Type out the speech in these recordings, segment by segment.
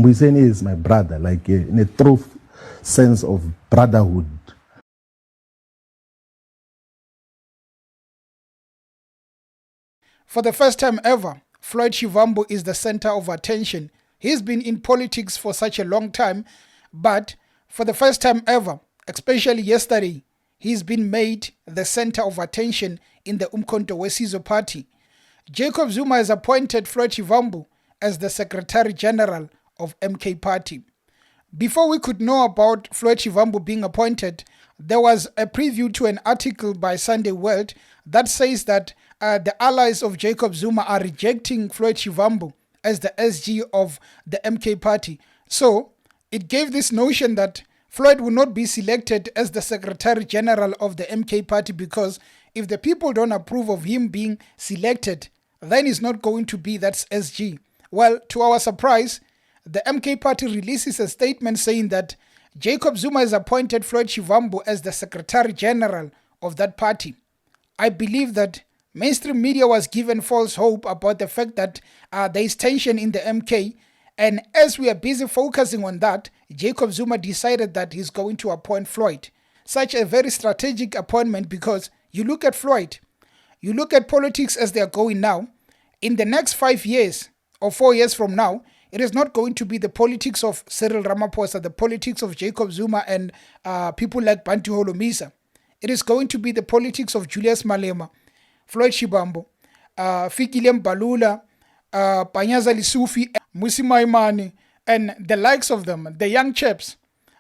Mbuyiseni is my brother, like in a true sense of brotherhood. For the first time ever, Floyd Shivambu is the center of attention. He's been in politics for such a long time, but for the first time ever, especially yesterday, he's been made the center of attention in the Umkhonto weSizwe party. Jacob Zuma has appointed Floyd Shivambu as the Secretary General of MK Party. Before we could know about Floyd Shivambu being appointed, there was a preview to an article by Sunday World that says that the allies of Jacob Zuma are rejecting Floyd Shivambu as the SG of the MK Party. So it gave this notion that Floyd will not be selected as the Secretary General of the MK Party, because if the people don't approve of him being selected, then he's not going to be that SG. Well, to our surprise, the MK Party releases a statement saying that Jacob Zuma has appointed Floyd Shivambu as the Secretary General of that party. I believe that mainstream media was given false hope about the fact that there is tension in the MK, and as we are busy focusing on that, Jacob Zuma decided that he's going to appoint Floyd. Such a very strategic appointment, because you look at Floyd, you look at politics as they are going now, in the next 5 years or 4 years from now, it is not going to be the politics of Cyril Ramaphosa, the politics of Jacob Zuma and people like Bantu Holomisa. It is going to be the politics of Julius Malema, Floyd Shivambu, Fikile Mbalula, Panyaza Lisufi, Musi Maimane, and the likes of them, the young chaps.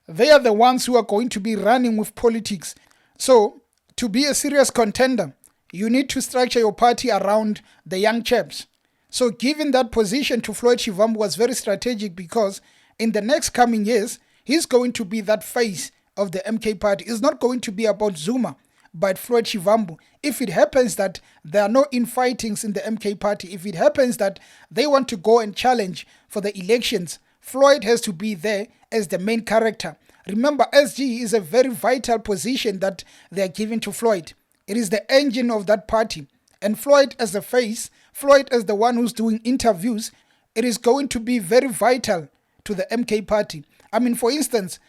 They are the ones who are going to be running with politics. So, to be a serious contender, you need to structure your party around the young chaps. So giving that position to Floyd Shivambu was very strategic, because in the next coming years, he's going to be that face of the MK party. It's not going to be about Zuma, but Floyd Shivambu. If it happens that there are no infightings in the MK party, if it happens that they want to go and challenge for the elections, Floyd has to be there as the main character. Remember, SG is a very vital position that they are giving to Floyd. It is the engine of that party. And Floyd as the face, Floyd as the one who's doing interviews, it is going to be very vital to the MK party. I mean, for instance,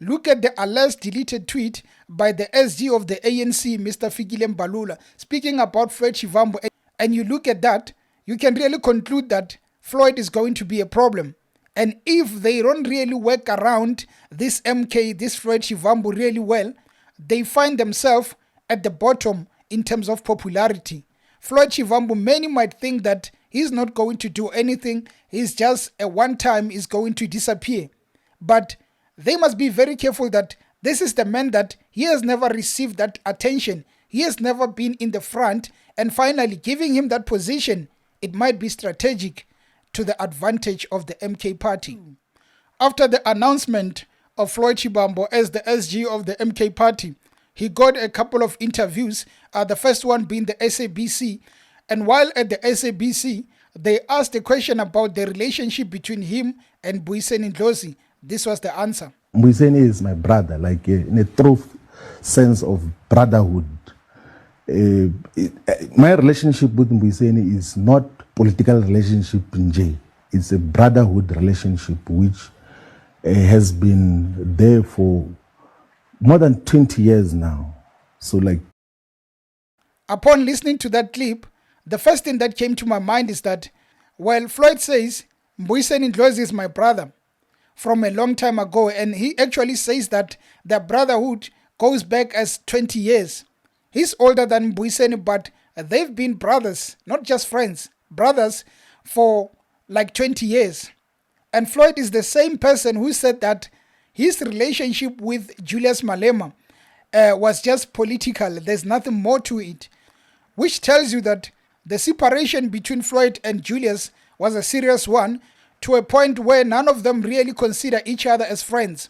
look at the alleged deleted tweet by the SG of the ANC, Mr. Fikile Mbalula, speaking about Floyd Shivambu. And you look at that, you can really conclude that Floyd is going to be a problem. And if they don't really work around this MK, this Floyd Shivambu really well, they find themselves at the bottom in terms of popularity. Floyd Shivambu, many might think that he's not going to do anything. He's just a one-time, is going to disappear. But they must be very careful that this is the man that he has never received that attention. He has never been in the front. And finally, giving him that position, it might be strategic to the advantage of the MK party. After the announcement of Floyd Shivambu as the SG of the MK party, he got a couple of interviews, the first one being the SABC. And while at the SABC, they asked a question about the relationship between him and Mbuyiseni Ndlozi. This was the answer. Mbuyiseni is my brother, like in a true sense of brotherhood. My relationship with Mbuyiseni is not political relationship in J. It's a brotherhood relationship which has been there for more than 20 years now. So like, upon listening to that clip, the first thing that came to my mind is that, well, Floyd says Mbuyiseni Ndlozi is my brother from a long time ago, and he actually says that their brotherhood goes back as 20 years. He's older than Mbuyiseni, but they've been brothers, not just friends, brothers for like 20 years. And Floyd is the same person who said that his relationship with Julius Malema was just political. There's nothing more to it, which tells you that the separation between Floyd and Julius was a serious one, to a point where none of them really consider each other as friends.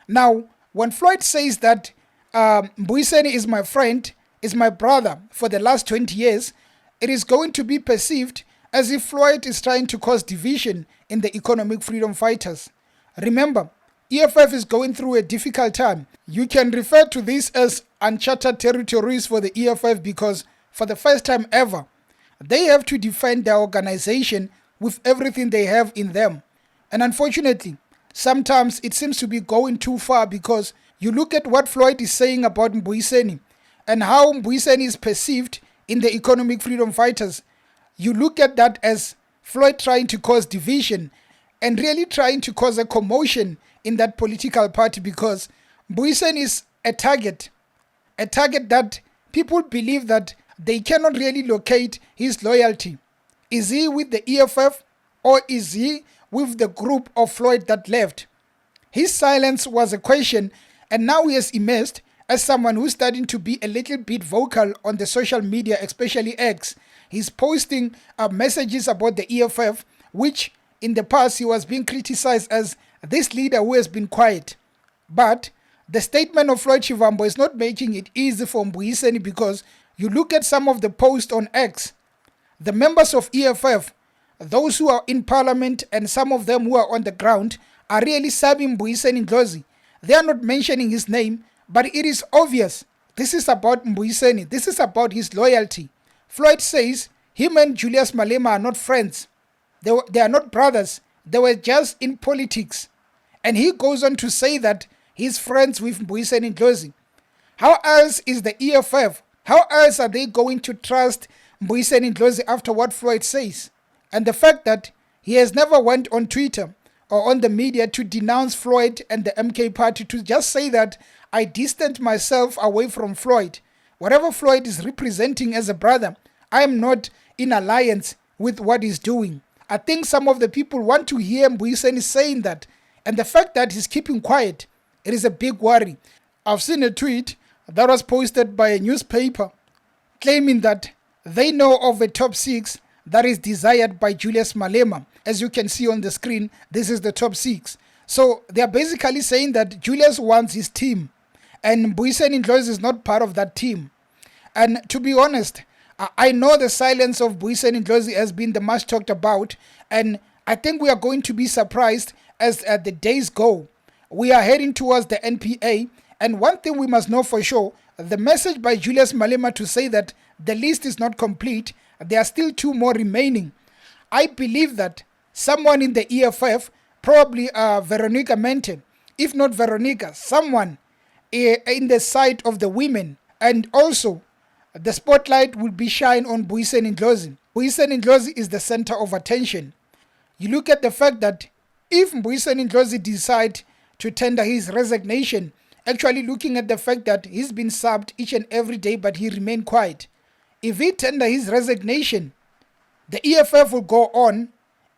Now, when Floyd says that Mbuyiseni is my friend, is my brother for the last 20 years, it is going to be perceived as if Floyd is trying to cause division in the economic freedom fighters. Remember, EFF is going through a difficult time. You can refer to this as uncharted territories for the EFF, because for the first time ever, they have to defend their organization with everything they have in them. And unfortunately, sometimes it seems to be going too far, because you look at what Floyd is saying about Mbuyiseni and how Mbuyiseni is perceived in the economic freedom fighters. You look at that as Floyd trying to cause division and really trying to cause a commotion in that political party, because Mbuyiseni is a target that people believe that they cannot really locate his loyalty. Is he with the EFF, or is he with the group of Floyd that left? His silence was a question, and now he has emerged as someone who's starting to be a little bit vocal on the social media, especially X. He's posting messages about the EFF, which in the past he was being criticized as this leader who has been quiet. But the statement of Floyd Shivambu is not making it easy for Mbuyiseni, because you look at some of the posts on X, the members of EFF, those who are in parliament and some of them who are on the ground, are really sabbing Mbuyiseni Ndlozi. They are not mentioning his name, but it is obvious this is about Mbuyiseni. This is about his loyalty. Floyd says him and Julius Malema are not friends. They are not brothers. They were just in politics. And he goes on to say that he's friends with Mbuyiseni Ndlozi. How else is the EFF? How else are they going to trust Mbuyiseni Ndlozi after what Floyd says? And the fact that he has never went on Twitter or on the media to denounce Floyd and the MK party, to just say that I distant myself away from Floyd. Whatever Floyd is representing as a brother, I am not in alliance with what he's doing. I think some of the people want to hear Mbuyiseni saying that. And the fact that he's keeping quiet, it is a big worry. I've seen a tweet that was posted by a newspaper claiming that they know of a top 6 that is desired by Julius Malema. As you can see on the screen, this is the top 6. So they are basically saying that Julius wants his team and Mbuyiseni Ndlozi is not part of that team. And to be honest, I know the silence of Mbuyiseni Ndlozi has been the much talked about, and I think we are going to be surprised as the days go. We are heading towards the NPA, and one thing we must know for sure, the message by Julius Malema to say that the list is not complete, there are still 2 more remaining. I believe that someone in the EFF, probably Veronica Mente, if not Veronica, someone in the side of the women, and also the spotlight will be shined on Mbuyiseni Ndlozi. Mbuyiseni Ndlozi is the center of attention. You look at the fact that if Mbuyiseni Ndlozi decide to tender his resignation, actually looking at the fact that he's been subbed each and every day but he remained quiet. If he tender his resignation, the EFF will go on.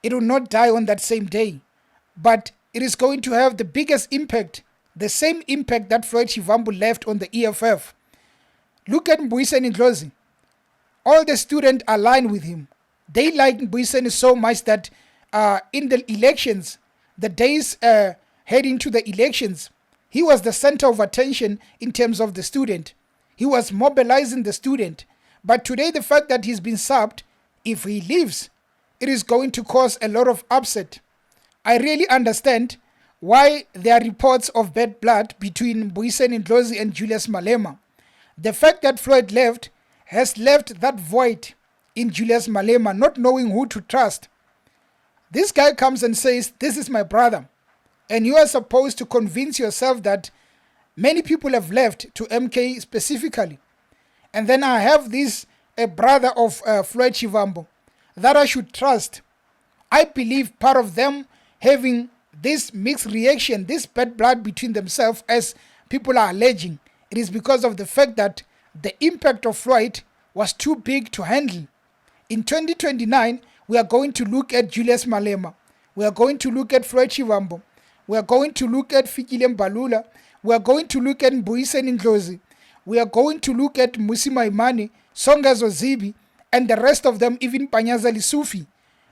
It will not die on that same day. But it is going to have the biggest impact, the same impact that Floyd Shivambu left on the EFF. Look at Mbuyiseni Ndlozi. All the students align with him. They like Mbuyiseni so much that in the elections, the days heading to the elections, he was the center of attention in terms of the student. He was mobilizing the student. But today, the fact that he's been subbed, if he leaves, it is going to cause a lot of upset. I really understand why there are reports of bad blood between Mbuyiseni Ndlozi and Julius Malema. The fact that Floyd left has left that void in Julius Malema, not knowing who to trust. This guy comes and says, this is my brother. And you are supposed to convince yourself that many people have left to MK specifically. And then I have this a brother of Floyd Shivambu that I should trust. I believe part of them having this mixed reaction, this bad blood between themselves, as people are alleging, it is because of the fact that the impact of Floyd was too big to handle. In 2029, we are going to look at Julius Malema. We are going to look at Floyd Shivambu. We are going to look at Fikile Mbalula. We are going to look at Mbuyiseni Ndlozi. We are going to look at Musima Imani, Songazo Zibi, and the rest of them, even Panyaza Lisufi.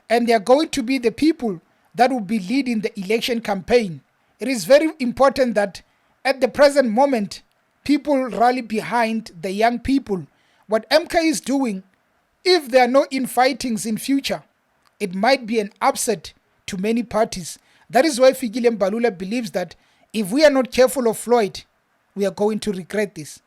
And they are going to be the people that will be leading the election campaign. It is very important that at the present moment, people rally behind the young people. What MK is doing, if there are no infightings in future, it might be an upset to many parties. That is why Fikile Mbalula believes that if we are not careful of Floyd, we are going to regret this.